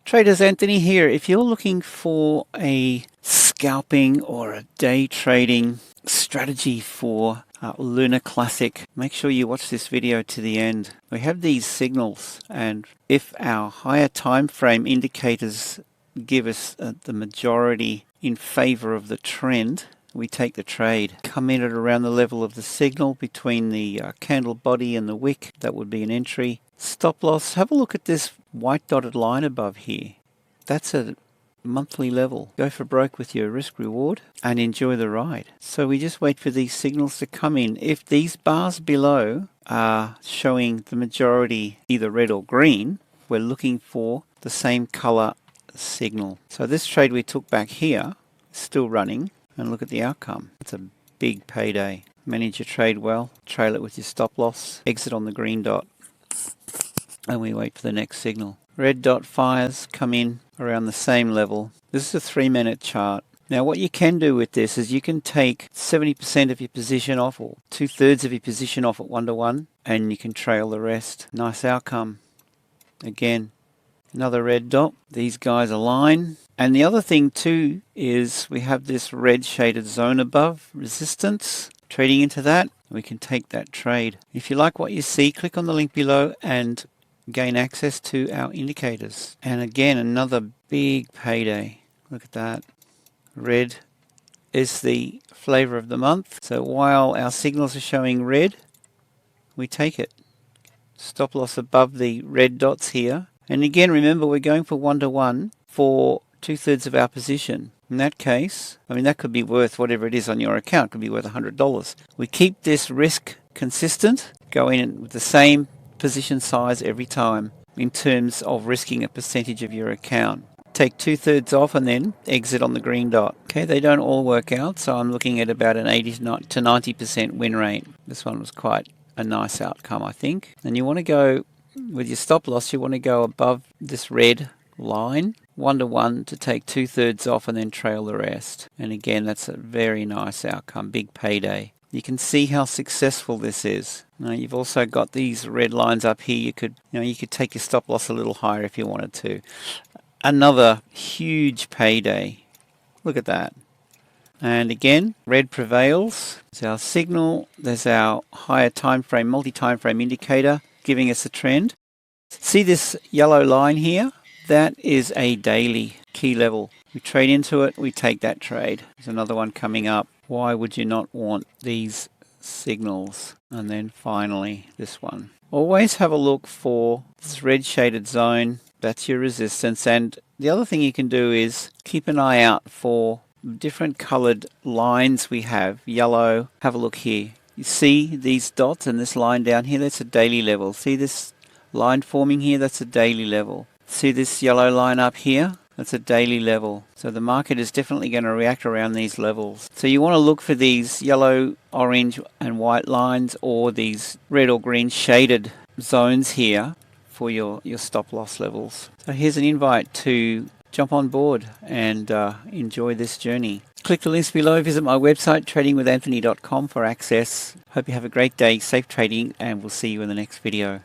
Traders, Anthony here. If you're looking for a scalping or a day trading strategy for Lunar Classic, make sure you watch this video to the end. We have these signals, and if our higher time frame indicators give us the majority in favor of the trend, we take the trade. Come in at around the level of the signal between the candle body and the wick. That would be an entry. Stop loss. Have a look at this white dotted line above here. That's a monthly level. Go for broke with your risk reward and enjoy the ride. So we just wait for these signals to come in. If these bars below are showing the majority either red or green, we're looking for the same color signal. So this trade we took back here is still running, and look at the outcome. It's a big payday. Manage your trade well, trail it with your stop loss, exit on the green dot, and we wait for the next signal. Red dot fires, come in around the same level. This is a 3-minute chart. Now what you can do with this is you can take 70% of your position off, or 2/3 of your position off at 1-to-1, and you can trail the rest. Nice outcome. Again, another red dot. These guys align. And the other thing too is we have this red shaded zone above, resistance. Trading into that, we can take that trade. If you like what you see, click on the link below and gain access to our indicators. And again, another big payday. Look at that. Red is the flavor of the month. So while our signals are showing red, we take it. Stop loss above the red dots here. And again, remember, we're going for 1-to-1 for 2/3 of our position. In that case, I mean, that could be worth whatever it is on your account. It could be worth $100. We keep this risk consistent, go in with the same position size every time in terms of risking a percentage of your account. Take 2/3 off and then exit on the green dot. Okay, they don't all work out, so I'm looking at about an 80 to 90% win rate. This one was quite a nice outcome, I think. And you want to go, with your stop loss, you want to go above this red line, 1-to-1, to take 2/3 off and then trail the rest. And again, that's a very nice outcome, big payday. You can see how successful this is. Now, you've also got these red lines up here. You could take your stop loss a little higher if you wanted to. Another huge payday. Look at that. And again, red prevails. There's our signal. There's our higher time frame, multi-time frame indicator giving us a trend. See this yellow line here? That is a daily key level. We trade into it, we take that trade. There's another one coming up. Why would you not want these signals? And then finally, this one. Always have a look for this red shaded zone. That's your resistance. And the other thing you can do is keep an eye out for different colored lines we have. Yellow, have a look here. You see these dots and this line down here? That's a daily level. See this line forming here? That's a daily level. See this yellow line up here? That's a daily level. So the market is definitely going to react around these levels. So you want to look for these yellow, orange and white lines, or these red or green shaded zones here for your stop loss levels. So here's an invite to jump on board and enjoy this journey. Click the links below, visit my website tradingwithanthony.com for access. Hope you have a great day, safe trading, and we'll see you in the next video.